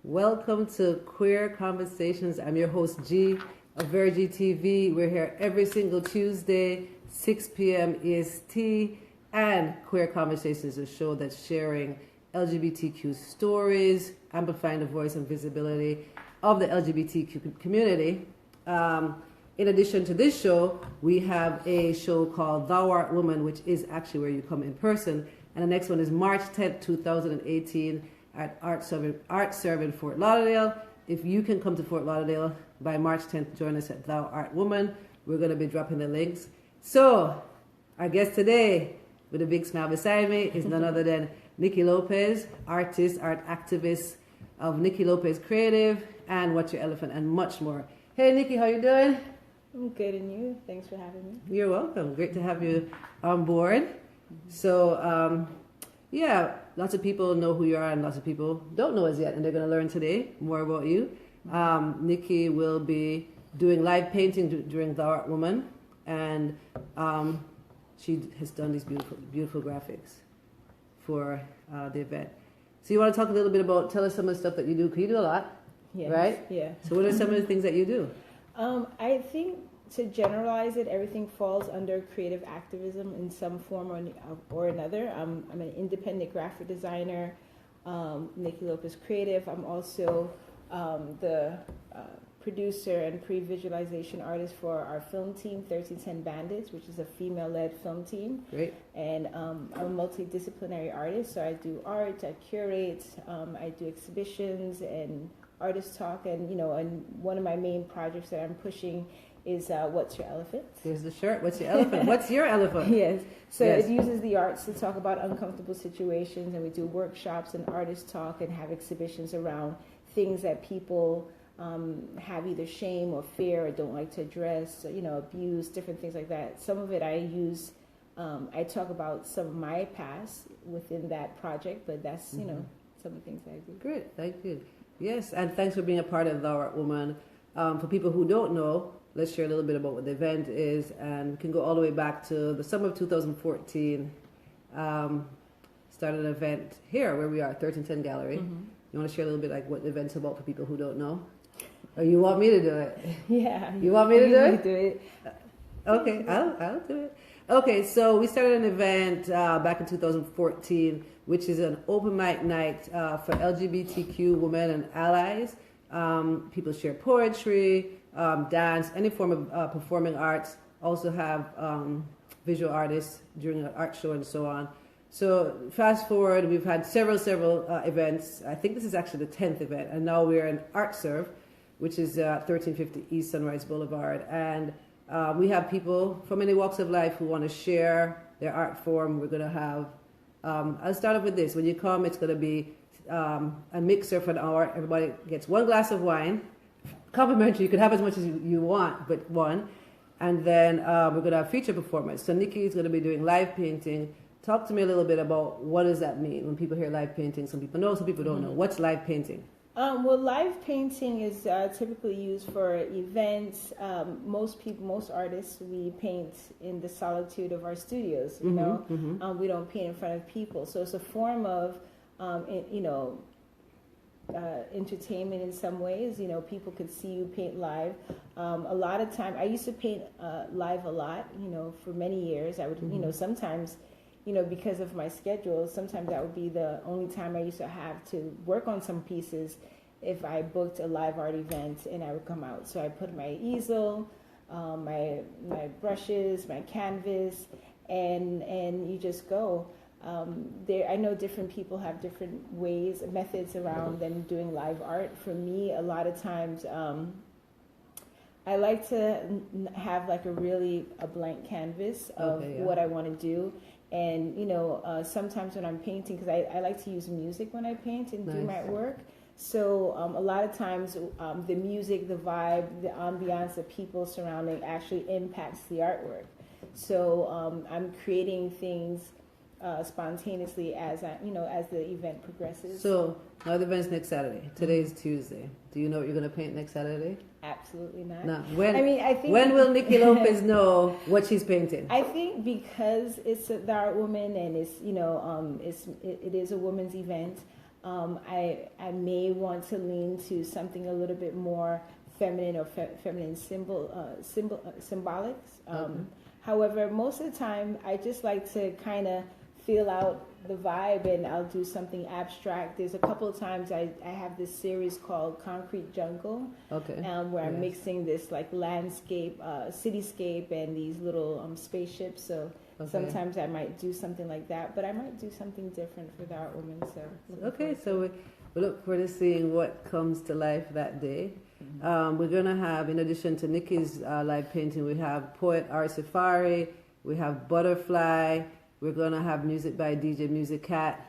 Welcome to Queer Conversations. I'm your host, G of Vergy TV. We're here every single Tuesday, 6 p.m. EST. And Queer Conversations is a show that's sharing LGBTQ stories, amplifying the voice and visibility of the LGBTQ community. In addition to this show, we have a show called Thou Art Woman, which is actually where you come in person. And the next one is March 10th, 2018 at Art Serve in Fort Lauderdale. If you can come to Fort Lauderdale by March 10th, join us at Thou Art Woman. We're going to be dropping the links. So, our guest today, with a big smile beside me, is none other than Niki Lopez, artist, art activist of Niki Lopez Creative and What's Your Elephant and much more. Hey Niki, how you doing? I'm good, and you? Thanks for having me. You're welcome. Great to have you on board. So, yeah, lots of people know who you are and lots of people don't know us yet, and they're going to learn today more about you. Niki will be doing live painting during The Art Woman, and she has done these beautiful graphics for the event. So you want to talk a little bit about, tell us some of the stuff that you do, because you do a lot, right? Yeah. So what are some of the things that you do? I think to generalize it, everything falls under creative activism in some form or another. I'm an independent graphic designer, Niki Lopez Creative. I'm also the producer and pre-visualization artist for our film team, 1310 Bandits, which is a female-led film team. Great. And I'm a multidisciplinary artist, so I do art, I curate, I do exhibitions and artist talk, and and one of my main projects that I'm pushing is What's Your Elephant? There's the shirt. What's your elephant? What's your elephant? Yes. So Yes. it uses the arts to talk about uncomfortable situations, and we do workshops and artist talk and have exhibitions around things that people have either shame or fear or don't like to address, abuse, different things like that. Some of it I use, I talk about some of my past within that project, but that's, some of the things that I do. Great, thank you. Yes, and thanks for being a part of The Art Woman. For people who don't know, let's share a little bit about what the event is, and we can go all the way back to the summer of 2014. Started an event here where we are, 1310 Gallery. Mm-hmm. You want to share a little bit like what the event's about for people who don't know? Or you want me to do it? Yeah. You want me to do it? Do it. Okay, I'll do it. Okay, so we started an event back in 2014, which is an open mic night for LGBTQ women and allies. People share poetry, dance, any form of performing arts. Also have visual artists during an art show and so on. So fast forward, we've had several events. I think this is actually the 10th event, and now we're in Art Serve, which is 1350 East Sunrise Boulevard. And we have people from many walks of life who want to share their art form. We're going to have, I'll start off with this. When you come, it's going to be a mixer for an hour. Everybody gets one glass of wine, complimentary. You can have as much as you want, but one. And then we're going to have feature performance. So Niki is going to be doing live painting. Talk to me a little bit about what does that mean when people hear live painting. Some people know, some people don't know. What's live painting? Well, live painting is typically used for events. Most artists, we paint in the solitude of our studios. We don't paint in front of people, so it's a form of, entertainment in some ways. People could see you paint live. A lot of time, I used to paint live a lot. For many years, I would, sometimes. Because of my schedule, sometimes that would be the only time I used to have to work on some pieces if I booked a live art event and I would come out. So I put my easel, my brushes, my canvas, and you just go. I know different people have different ways, methods around them doing live art. For me, a lot of times, I like to have like a blank canvas of what I want to do. And, sometimes when I'm painting, because I like to use music when I paint and do my work. So a lot of times the music, the vibe, the ambiance, the people surrounding actually impacts the artwork. So I'm creating things spontaneously as the event progresses. So now the event's next Saturday. Today is Tuesday. Do you know what you're going to paint next Saturday? Absolutely not. No. I think when will Niki Lopez know what she's painting? I think because it's the Art Woman and it's it is a woman's event. I may want to lean to something a little bit more feminine or feminine symbolics. However, most of the time, I just like to kind of feel out the vibe, and I'll do something abstract. There's a couple of times I have this series called Concrete Jungle, where I'm mixing this like landscape, cityscape, and these little spaceships. So sometimes I might do something like that, but I might do something different for the Art Woman. So we look forward to seeing what comes to life that day. We're going to have, in addition to Niki's live painting, we have poet Ari Safari, we have Butterfly, we're going to have music by DJ Music Cat.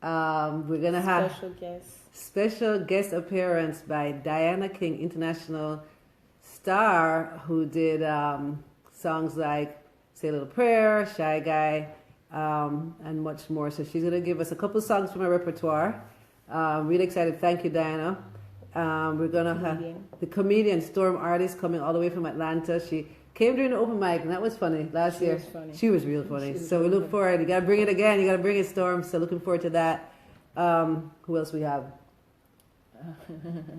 We're going to have special guest appearance by Diana King, international star, who did songs like Say a Little Prayer, Shy Guy, and much more. So she's going to give us a couple songs from her repertoire. Really excited. Thank you, Diana. We're going to have the comedian Storm Artist coming all the way from Atlanta. She came during the open mic, and that was funny last year. She was real funny. So we look forward. You got to bring it again. You got to bring it, Storm. So looking forward to that. Who else we have?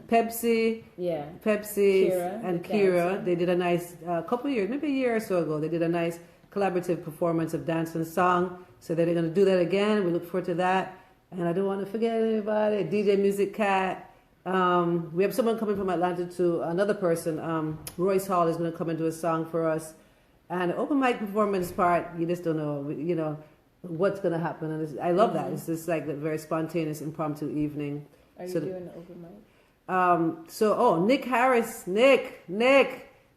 Pepsi, Kira, and Kira. They did a nice couple of years, maybe a year or so ago. They did a nice collaborative performance of dance and song. So they're going to do that again. We look forward to that. And I don't want to forget anybody. DJ Music Cat. We have someone coming from Atlanta too. Another person, Royce Hall, is going to come and do a song for us. And the open mic performance part, you just don't know, what's going to happen. And I love that. It's just like a very spontaneous, impromptu evening. Are you doing an open mic? Nick Harris, Nick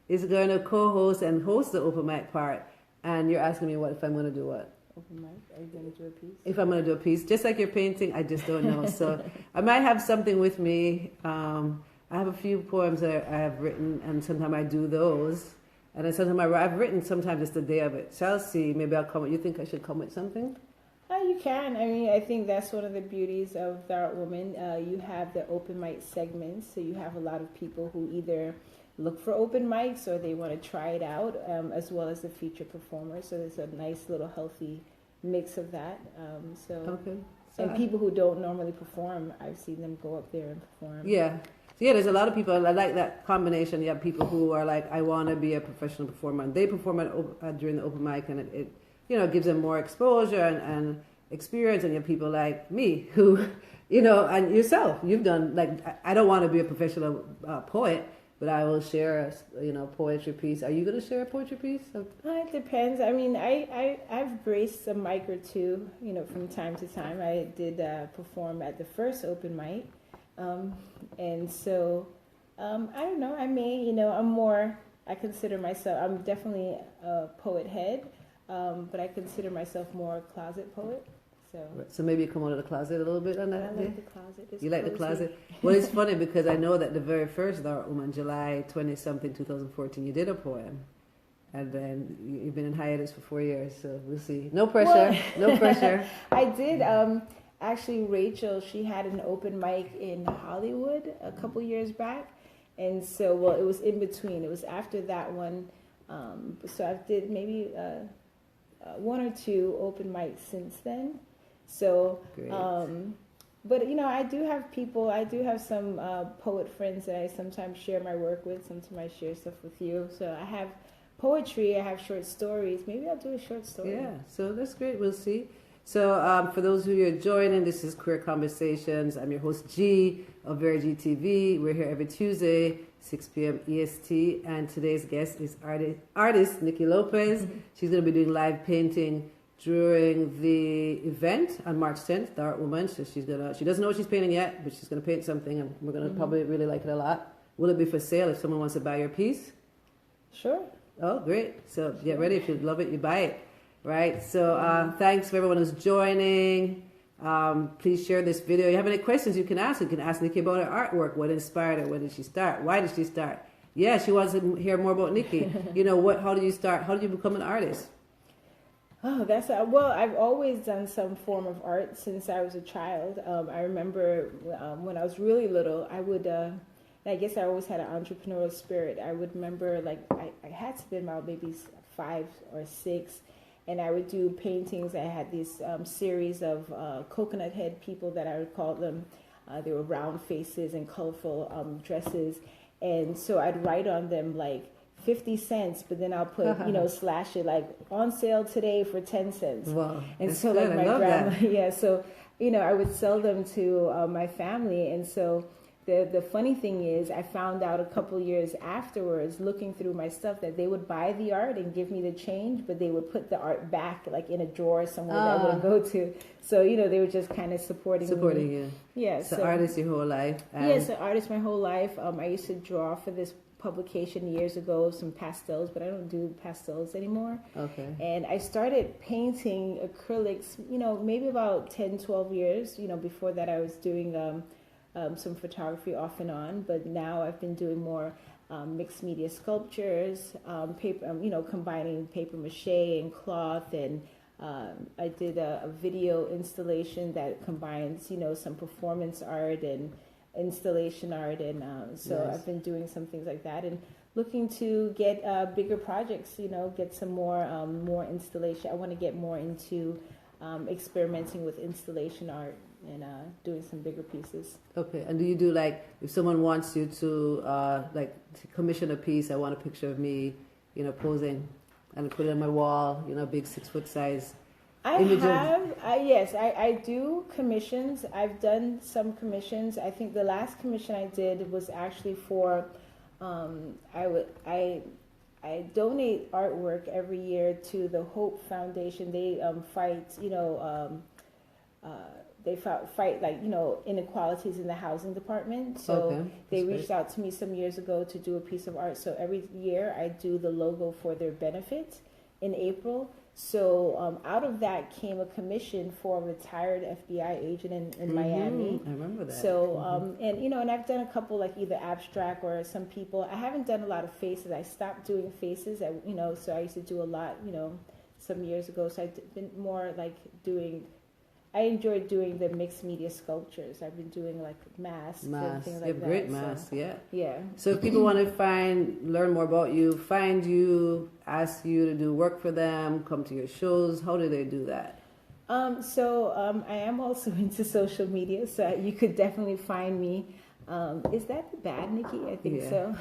is going to co-host and host the open mic part. And you're asking me if I'm going to do what? Open mic? Are you going to do a piece? If I'm going to do a piece, just like your painting, I just don't know. So I might have something with me. I have a few poems that I have written, and sometimes I do those. And then sometimes I've written sometimes just the day of it. Shall see. Maybe I'll come. You think I should come with something? You can. I mean, I think that's one of the beauties of the Art Woman. You have the open mic segments, so you have a lot of people who either look for open mics or they want to try it out, as well as the feature performers. So there's a nice little healthy mix of that. And people who don't normally perform, I've seen them go up there and perform. Yeah, there's a lot of people. I like that combination. You have people who are like, I want to be a professional performer, and they perform during the open mic, and it gives them more exposure and experience. And you have people like me who, and yourself, you've done, like, I don't want to be a professional poet, but I will share a poetry piece. Are you going to share a poetry piece? It depends. I mean, I've graced a mic or two, from time to time. I did perform at the first open mic. And so, I don't know, I may, I consider myself, I'm definitely a poet head, but I consider myself more a closet poet. So maybe you come out of the closet a little bit on that day? I like the closet. You like the closet? Well, it's funny because I know that the very first Art Woman, July 20-something, 2014, you did a poem. And then you've been in hiatus for 4 years, so we'll see. No pressure, no pressure. I did, actually, Rachel, she had an open mic in Hollywood a couple years back. And so, it was in between. It was after that one. So I did maybe one or two open mics since then. So, but I do have people. I do have some poet friends that I sometimes share my work with. Sometimes I share stuff with you. So I have poetry. I have short stories. Maybe I'll do a short story. Yeah. So that's great. We'll see. So for those who are joining, this is Queer Conversations. I'm your host G of Very G TV. We're here every Tuesday, 6 p.m. EST, and today's guest is artist Niki Lopez. She's going to be doing live painting during the event on March 10th, the Art Woman. So she doesn't know what she's painting yet, but she's going to paint something, and we're going to probably really like it a lot. Will it be for sale if someone wants to buy your piece? Sure. Oh, great. So get ready. If you love it, you buy it. Right? So thanks for everyone who's joining. Please share this video. If you have any questions, you can ask. You can ask Niki about her artwork. What inspired her? When did she start? Why did she start? Yeah, she wants to hear more about Niki. How did you start? How did you become an artist? Oh, I've always done some form of art since I was a child. I remember when I was really little, I would, I guess I always had an entrepreneurial spirit. I would remember, I had to be about maybe 5 or 6, and I would do paintings. I had this series of coconut head people that I would call them. They were round faces and colorful dresses, and so I'd write on them like 50 cents, but then I'll put, slash it like on sale today for 10 cents. Wow. And so like my grandma, yeah, so, I would sell them to my family. And so the funny thing is I found out a couple years afterwards, looking through my stuff, that they would buy the art and give me the change, but they would put the art back like in a drawer somewhere that I wouldn't go to. So, they were just kind of supporting you. Yeah. So artist your whole life. Yes, an artist my whole life. I used to draw for this publication years ago of some pastels, but I don't do pastels anymore. Okay. And I started painting acrylics, maybe about 10, 12 years. Before that I was doing some photography off and on, but now I've been doing more mixed media sculptures, paper, combining paper mache and cloth, and I did a video installation that combines, some performance art and installation art, and so Nice. I've been doing some things like that, and looking to get bigger projects, get some more installation. I want to get more into experimenting with installation art and doing some bigger pieces. Okay. And do you do like, if someone wants you to to commission a piece, I want a picture of me, posing, and put it on my wall, big 6 foot size. I do commissions. I've done some commissions. I think the last commission I did was actually for, I donate artwork every year to the Hope Foundation. They fight, they fight like, inequalities in the housing department. So they reached out to me some years ago to do a piece of art. So every year I do the logo for their benefit in April. So out of that came a commission for a retired FBI agent in Miami. I remember that. So, and I've done a couple like either abstract or some people. I haven't done a lot of faces. I stopped doing faces, so I used to do a lot, some years ago. So I've been more like I enjoyed doing the mixed media sculptures. I've been doing like masks and things like that. Great masks, so, yeah. So if people want to learn more about you, find you, ask you to do work for them, come to your shows, how do they do that? I am also into social media, so you could definitely find me. Is that bad, Nikki? I think so.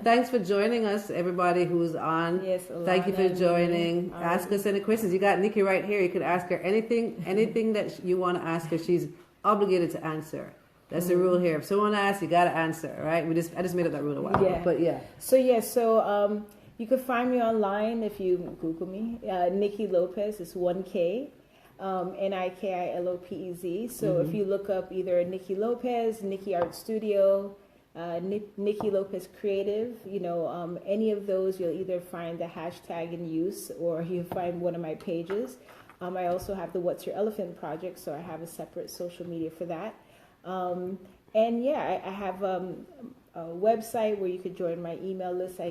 Thanks for joining us, everybody who's on. Yes, thank you for joining. Ask us any questions. You got Nikki right here. You could ask her anything that you want to ask her. She's obligated to answer. That's the rule here. If someone asks, you got to answer, right? I just made up that rule a while ago. But yeah. So you could find me online if you Google me. Niki Lopez is 1K. Nikilopez. So if you look up either Niki Lopez, Niki Art Studio, Niki Lopez Creative, any of those, you'll either find the hashtag in use or you'll find one of my pages. I also have the What's Your Elephant project, so I have a separate social media for that. I have a website where you could join my email list.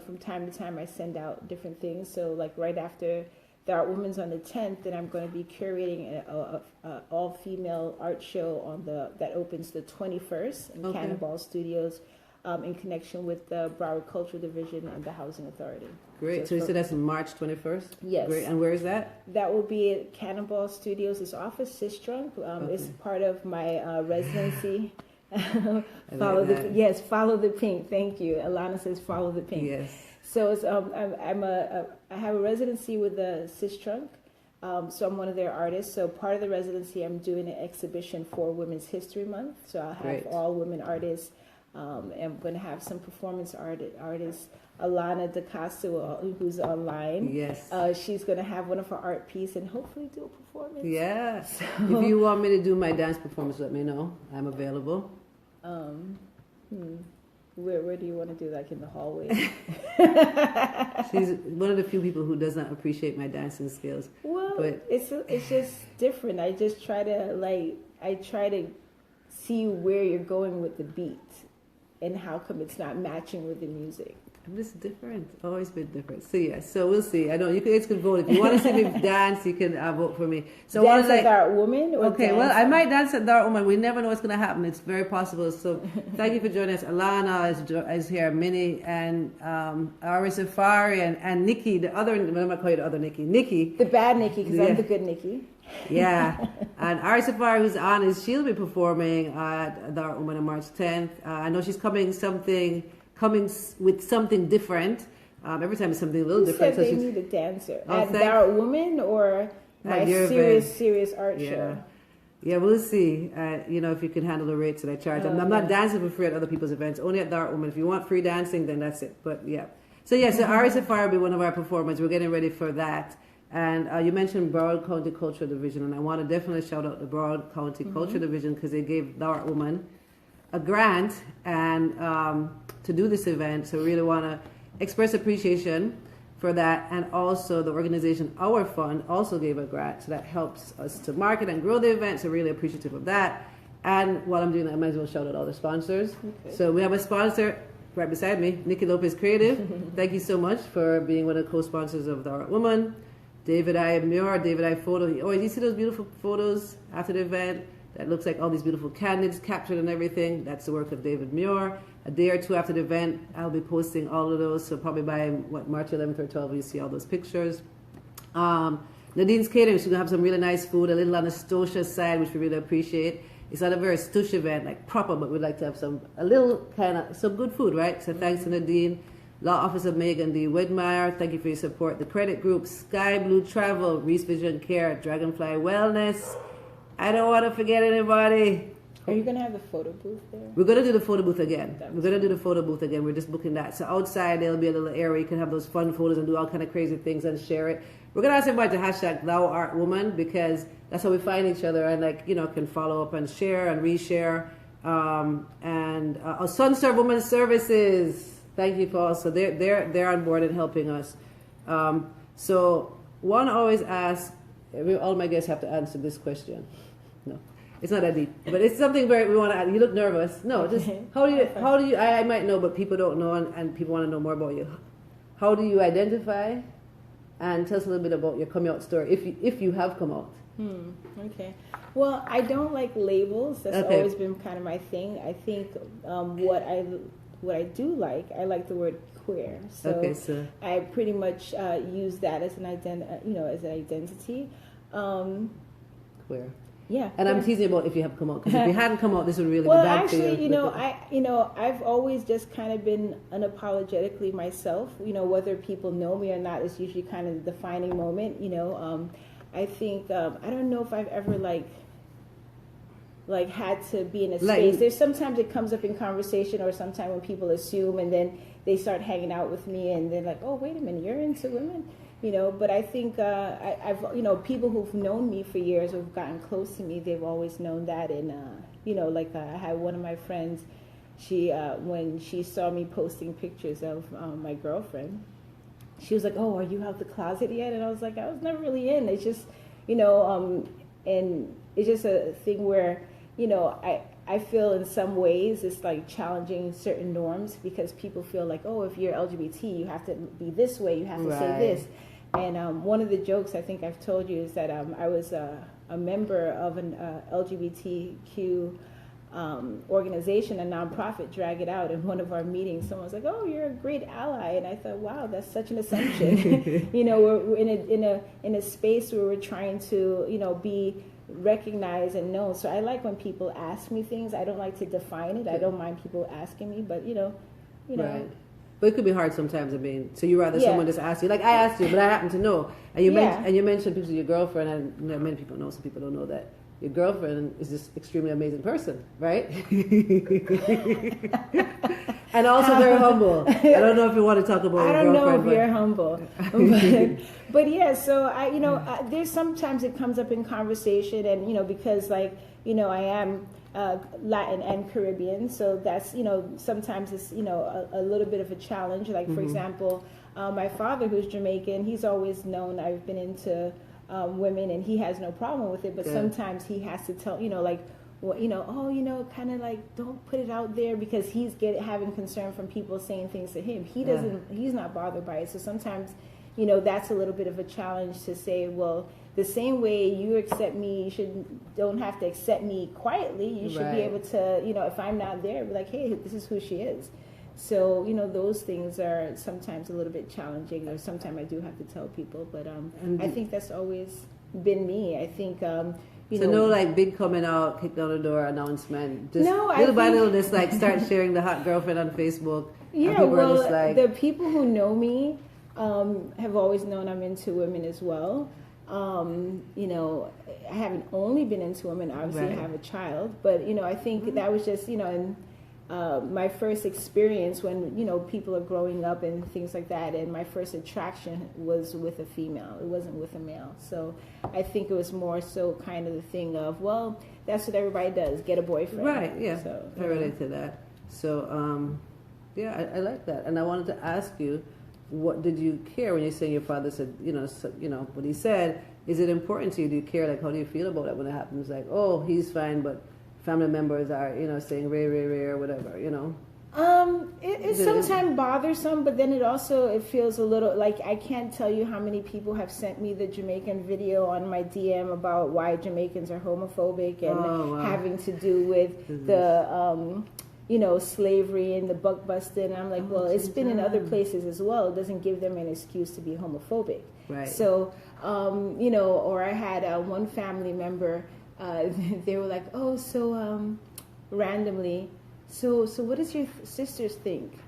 From time to time I send out different things. So like right after the Art Women's on the 10th, and I'm going to be curating a all-female art show that opens the 21st in Cannonball Studios, in connection with the Broward Cultural Division and the Housing Authority. Great. So you said that's March 21st? Yes. Great. And where is that? That will be at Cannonball Studios. It's off of Sistrunk. It's part of my residency. Follow the pink. Thank you. Alana says follow the pink. Yes. So it's, I have a residency with the Sistrunk, so I'm one of their artists. So part of the residency, I'm doing an exhibition for Women's History Month. So I'll have all women artists. I'm going to have some performance artists. Alana DeCasto, who's online. Yes. She's going to have one of her art piece and hopefully do a performance. Yeah. So, if you want me to do my dance performance, let me know. I'm available. Where do you want to do, like in the hallway? She's one of the few people who does not appreciate my dancing skills. Well, but it's just different. I just try to see where you're going with the beat, and how come it's not matching with the music? I'm just different. Always been different. So yeah, so we'll see. I know you guys can vote. If you want to see me dance, you can vote for me. So Dance at Dark Woman? Or okay, dance well, I might dance at Dark Woman. We never know what's going to happen. It's very possible. So thank you for joining us. Alana is here, Minnie, and Ari Safari, and Nikki, the other, I'm going to call you the other Nikki. Nikki. The bad Nikki, because I'm the good Nikki. Yeah, and Ari Safari, who's on, she'll be performing at Dark Woman on March 10th. I know she's coming with something different. Every time it's something a little Who different. Said so they she's need a dancer at Dark Woman or my serious art show. Yeah, we'll see. If you can handle the rates that I charge. I'm not dancing for free at other people's events. Only at Dark Woman. If you want free dancing, then that's it. But yeah. So Ari Safari will be one of our performers. We're getting ready for that. And you mentioned Broward County Cultural Division, and I want to definitely shout out the Broward County Cultural Division because they gave Dark Woman a grant and to do this event. So we really want to express appreciation for that. And also the organization Our Fund also gave a grant. So that helps us to market and grow the event. So really appreciative of that. And while I'm doing that, I might as well shout out all the sponsors. Okay. So we have a sponsor right beside me, Niki Lopez Creative. Thank you so much for being one of the co-sponsors of the Art Woman. David I. Muir, David I. Photo. You see those beautiful photos after the event? That looks like all these beautiful candidates captured and everything. That's the work of David Muir. A day or two after the event, I'll be posting all of those. So probably by March 11th or 12th, you'll see all those pictures. Nadine's Catering, she's going to have some really nice food, a little on the Stosha side, which we really appreciate. It's not a very stush event, like proper, but we'd like to have some good food, right? So thanks to Nadine. Law Office of Megan D. Widmeyer, thank you for your support. The credit group, Sky Blue Travel, Reese Vision Care, Dragonfly Wellness. I don't want to forget anybody. Are you going to have the photo booth there? We're going to do the photo booth again. We're just booking that. So outside, there'll be a little area you can have those fun photos and do all kind of crazy things and share it. We're going to ask everybody to hashtag Thou Art Woman because that's how we find each other and can follow up and share and reshare. Sunserve Women's Services. Thank you, Paul. So they're on board and helping us. So one always asks, all my guests have to answer this question. No, it's not that deep, but it's something we want to add. You look nervous. No, just how do you? I might know, but people don't know, and people want to know more about you. How do you identify? And tell us a little bit about your coming out story, if you have come out. Okay. Well, I don't like labels. That's always been kind of my thing. I think what I do like, I like the word queer. So I pretty much use that as an identity. Queer. Yeah. And I'm teasing about if you have come out, because if you hadn't come out, this would really be bad for you. Well, actually, I've always just kind of been unapologetically myself. Whether people know me or not is usually kind of the defining moment. I think I don't know if I've ever had to be in a space. There's sometimes it comes up in conversation, or sometimes when people assume, and then they start hanging out with me, and they're like, "Oh, wait a minute, you're into women." But I think I've people who've known me for years, who've gotten close to me, they've always known that. And I had one of my friends. She when she saw me posting pictures of my girlfriend, she was like, "Oh, are you out the closet yet?" And I was like, "I was never really in." It's just and it's just a thing where I feel in some ways it's like challenging certain norms, because people feel like, oh, if you're LGBT, you have to be this way, you have to say this. And one of the jokes I think I've told you is that I was a member of an LGBTQ organization, a nonprofit, Drag It Out. In one of our meetings, someone was like, "Oh, you're a great ally," and I thought, "Wow, that's such an assumption." We're in a space where we're trying to be recognized and known. So I like when people ask me things. I don't like to define it. I don't mind people asking me, but Right. But it could be hard sometimes. So you rather someone just ask you, like I asked you, but I happen to know. And you mentioned people, your girlfriend, and many people know, some people don't know that your girlfriend is this extremely amazing person, right? And also very humble. I don't know if you want to talk about your girlfriend. I don't know if you're humble. But yeah, so there's sometimes it comes up in conversation, and because I am Latin and Caribbean, so that's sometimes it's a little bit of a challenge. Like for example, my father, who's Jamaican, he's always known I've been into women, and he has no problem with it. But sometimes he has to tell kind of like don't put it out there, because he's having concern from people saying things to him. He's not bothered by it. So sometimes, that's a little bit of a challenge to say, well, the same way you accept me, you don't have to accept me quietly. You should be able to, if I'm not there, be like, hey, this is who she is. So, those things are sometimes a little bit challenging, or sometimes I do have to tell people, but I think that's always been me. I think, no like big coming out, kick down the door announcement. Just no, little by little, just like start sharing the hot girlfriend on Facebook. Yeah, well, the people who know me have always known I'm into women as well. I haven't only been into women. Obviously, I have a child, but I think that was just in my first experience when people are growing up and things like that, and my first attraction was with a female. It wasn't with a male. So I think it was more so kind of the thing of, well, that's what everybody does, get a boyfriend. Right. Yeah. So, I relate to that. So I like that, and I wanted to ask you, what did you care when you say your father said, what he said? Is it important to you? Do you care? Like, how do you feel about it when it happens? Like, oh, he's fine, but family members are, saying Ray, or whatever, It's sometimes bothersome, but then it feels a little like, I can't tell you how many people have sent me the Jamaican video on my DM about why Jamaicans are homophobic and having to do with the slavery and the buck busting. And I'm like, well, it's been in other places as well. It doesn't give them an excuse to be homophobic. Right. So, or I had one family member, they were like, oh, so randomly, so what does your sisters think?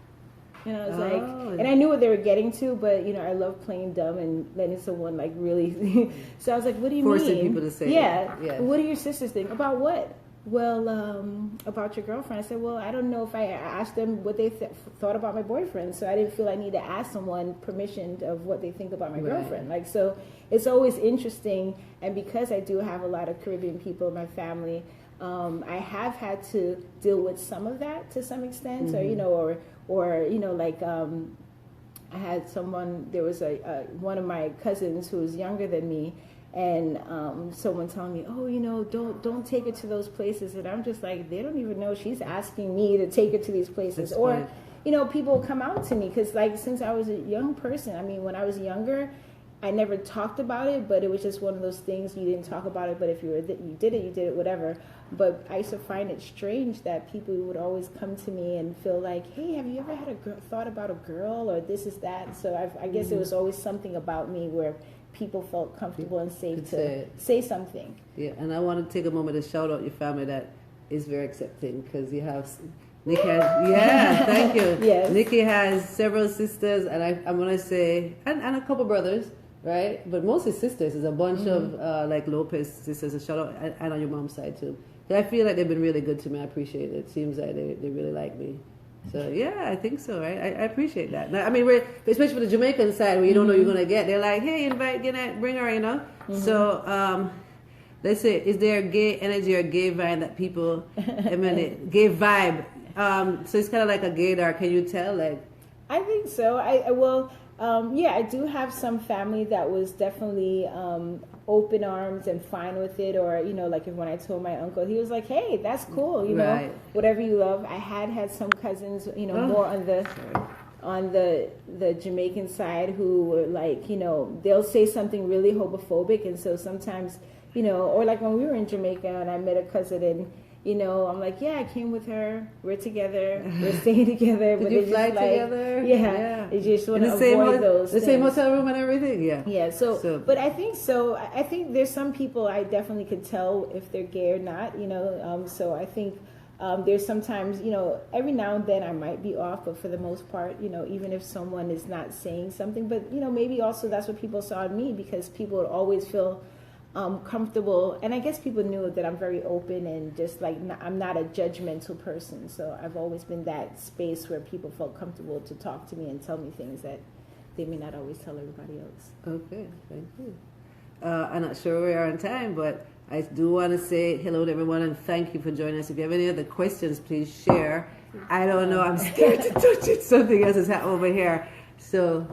I was like, and I knew what they were getting to, but I love playing dumb and letting someone like really. So I was like, what do you mean? Forcing people to say, yeah. What do your sisters think about what? Well, about your girlfriend. I said, well, I don't know if I asked them what they thought about my boyfriend, so I didn't feel I need to ask someone permission of what they think about my girlfriend. Like, so it's always interesting, and because I do have a lot of Caribbean people in my family, I have had to deal with some of that to some extent, or like I had someone. There was one of my cousins who was younger than me. And someone telling me, oh, don't take her to those places. And I'm just like, they don't even know she's asking me to take her to these places. That's or, people come out to me. Because, like, since I was a young person, I mean, when I was younger, I never talked about it. But it was just one of those things, you didn't talk about it. But if you did it, whatever. But I used to find it strange that people would always come to me and feel like, hey, have you ever had thought about a girl? Or this is that. So I guess it was always something about me where people felt comfortable and safe to say something. Yeah, and I want to take a moment to shout out your family that is very accepting, because you have Niki has, thank you. Yes. Niki has several sisters, and I'm going to say, and a couple brothers, right? But mostly sisters. There's a bunch of like Lopez sisters, a shout out, and on your mom's side too. I feel like they've been really good to me. I appreciate it. It seems like they really like me. So yeah, I think so, right? I appreciate that. I mean, especially for the Jamaican side where you don't know you're gonna get. They're like, hey, bring her, So let's say, is there a gay energy or gay vibe that people emanate? Gay vibe. So it's kind of like a gaydar. Can you tell? Like, I think so. I do have some family that was definitely open arms and fine with it, or like when I told my uncle, he was like, hey, that's cool, know, whatever you love. I had some cousins, more on the Jamaican side who were like, they'll say something really homophobic, and so sometimes, or like when we were in Jamaica and I met a cousin and I'm like, yeah, I came with her. We're together. We're staying together. Did you fly together? Yeah. You just want to avoid those the same hotel room and everything? Yeah. Yeah. So, but I think so. I think there's some people I definitely could tell if they're gay or not, So I think there's sometimes, every now and then I might be off, but for the most part, even if someone is not saying something, but, maybe also that's what people saw in me, because people would always feel comfortable, and I guess people knew that I'm very open and just like I'm not a judgmental person, so I've always been that space where people felt comfortable to talk to me and tell me things that they may not always tell everybody else. Okay, thank you. I'm not sure we are on time, but I do want to say hello to everyone and thank you for joining us. If you have any other questions, please share. I don't know, I'm scared to touch it. Something else is happening over here. So,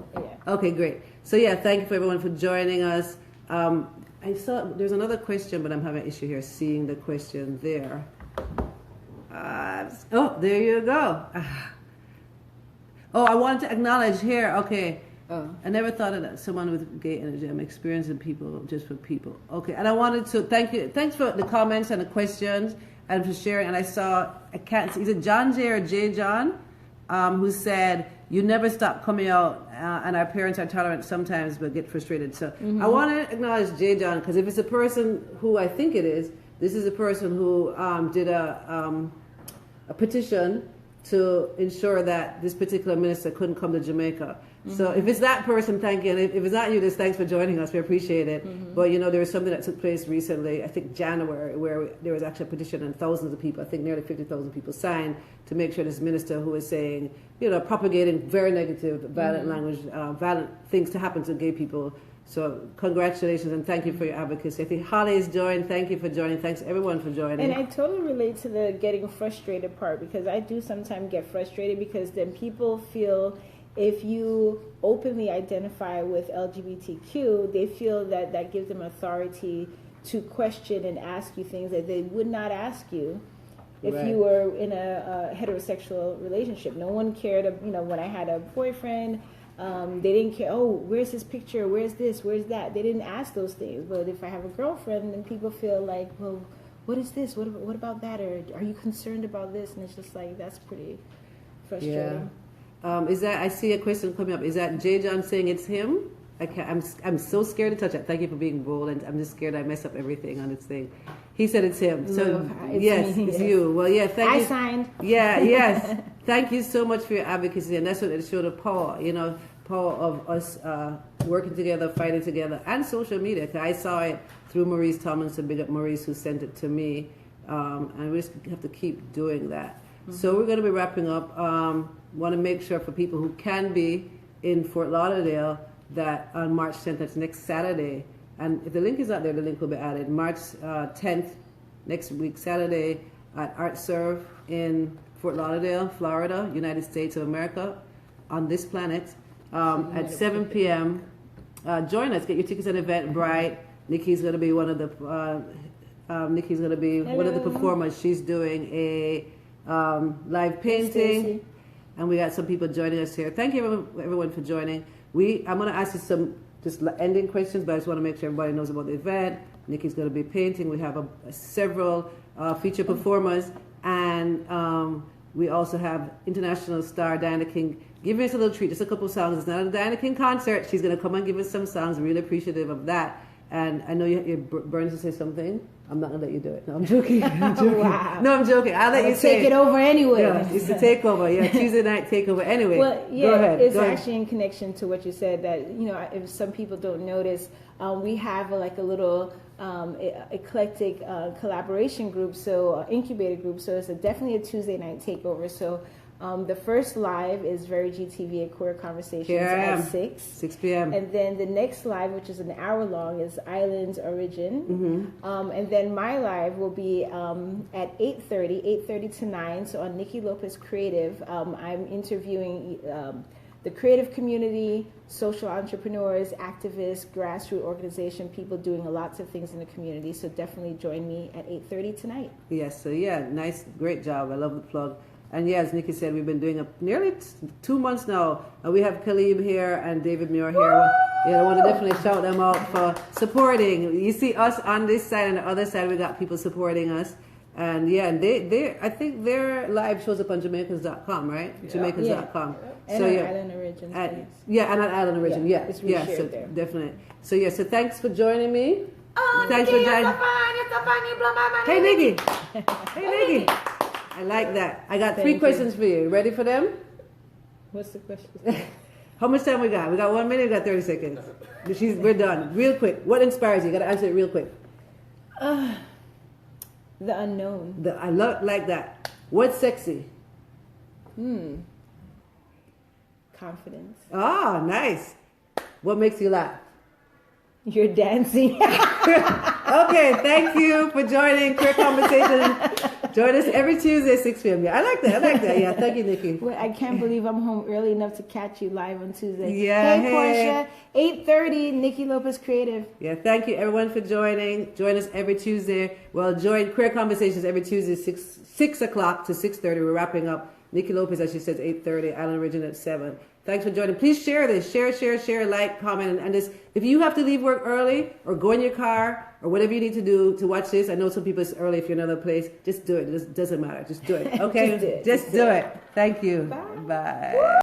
okay, great. So yeah, thank you for everyone for joining us. I saw there's another question, but I'm having an issue here seeing the question there. Oh, there you go. Oh, I wanted to acknowledge here. Okay. Oh. I never thought of that. Someone with gay energy. I'm experiencing people just for people. Okay. And I wanted to thank you. Thanks for the comments and the questions and for sharing. And I saw, I can't see, is it John J or J John? Who said, you never stop coming out, and our parents are tolerant sometimes but get frustrated. So I want to acknowledge J. John, because if it's a person who I think it is, this is a person who did a petition to ensure that this particular minister couldn't come to Jamaica. So if it's that person, thank you. And if it's not you, just thanks for joining us. We appreciate it. But, you know, there was something that took place recently, I think January, where there was actually a petition and thousands of people, I think nearly 50,000 people signed to make sure this minister who was saying, you know, propagating very negative, violent language, violent things to happen to gay people. So congratulations and thank you for your advocacy. I think Holly is joined. Thank you for joining. Thanks everyone for joining. And I totally relate to the getting frustrated part, because I do sometimes get frustrated because then people feel if you openly identify with LGBTQ, they feel that that gives them authority to question and ask you things that they would not ask you if you were in a heterosexual relationship. No one cared, you know, when I had a boyfriend, they didn't care, oh, where's his picture, where's this, where's that? They didn't ask those things. But if I have a girlfriend, then people feel like, well, what is this? What about that? Or are you concerned about this? And it's just like, that's pretty frustrating. Yeah. Is that, I see a question coming up. Is that J. John saying it's him? I'm so scared to touch it. Thank you for being bold, and I'm just scared I mess up everything on this thing. He said it's him. So no, yes, me, it's yes. you. Well, yeah, thank you. I signed. Yeah, yes. Thank you so much for your advocacy, and that's what it showed the power, you know, power of us working together, fighting together, and social media. 'Cause I saw it through Maurice Tomlinson, big up Maurice, who sent it to me, and we just have to keep doing that. So we're going to be wrapping up. Want to make sure for people who can be in Fort Lauderdale that on March 10th, that's next Saturday, and if the link is not there, the link will be added. March 10th, next week, Saturday, at Art Serve in Fort Lauderdale, Florida, United States of America, on this planet, at 7 p.m. Join us. Get your tickets at Eventbrite. Niki's going to be one of the one of the performers. She's doing a live painting. And we got some people joining us here. Thank you everyone for joining. I'm going to ask you some just ending questions, but I just want to make sure everybody knows about the event. Niki's going to be painting. We have several feature performers, and we also have international star Diana King giving us a little treat, just a couple songs. It's not a Diana King concert. She's going to come and give us some songs. Really appreciative of that. And I know you're burning to say something. I'm not going to let you do it. No, I'm joking. I'm joking. Wow. No, I'm joking. I'll let you take it over anyway. Yeah, it's the takeover. Yeah, Tuesday night takeover. Anyway, well, yeah, go ahead. It's actually in connection to what you said that, you know, if some people don't notice, we have like a little eclectic collaboration group, so incubator group. So it's definitely a Tuesday night takeover. So the first live is Very GTV at Qonversations at 6 p.m. And then the next live, which is an hour long, is Islands Origin. And then my live will be at 8:30 to 9. So on Niki Lopez Creative, I'm interviewing the creative community, social entrepreneurs, activists, grassroots organization, people doing lots of things in the community. So definitely join me at 8:30 tonight. Yes, so yeah, nice, great job. I love the plug. And yeah, as Nikki said, we've been doing nearly 2 months now. We have Khalib here and David Muir here. Yeah, I want to definitely shout them out for supporting. You see us on this side, and the other side we got people supporting us. And yeah, and they I think their live shows up on Jamaicans.com, right? Yeah. Jamaicans.com. And so, on yeah. Island Origin. Yeah, and on Island Origin, yeah. It's so there. Definitely. So yeah, so thanks for joining me. Oh, thanks Nikki, for joining. you're so fine, you're so fine, you blow my mind. Hey, Nikki. Hey, Nikki. I like that. I got 3 questions for you. Ready for them? What's the question? How much time we got? We got 1 minute, we got 30 seconds. We're done. Real quick. What inspires you? You got to answer it real quick. The unknown. I like that. What's sexy? Confidence. Ah, nice. What makes you laugh? You're dancing. Okay, thank you for joining Queer Conversations. Join us every Tuesday, 6 p.m. Yeah, I like that. Yeah, thank you, Nikki. Well, I can't believe I'm home early enough to catch you live on Tuesday. Yeah, hey. Portia, 8:30, Niki Lopez Creative. Yeah, thank you everyone for joining. Join us every Tuesday. Well, join Queer Conversations every Tuesday, 6 o'clock to 6:30. We're wrapping up. Niki Lopez, as she says, 8:30. Alan Origin at 7. Thanks for joining. Please share this. Share, like, comment. And this, if you have to leave work early or go in your car or whatever you need to do to watch this, I know some people it's early if you're in another place. Just do it. It doesn't matter. Just do it. Okay? Just do it. Thank you. Bye. Bye.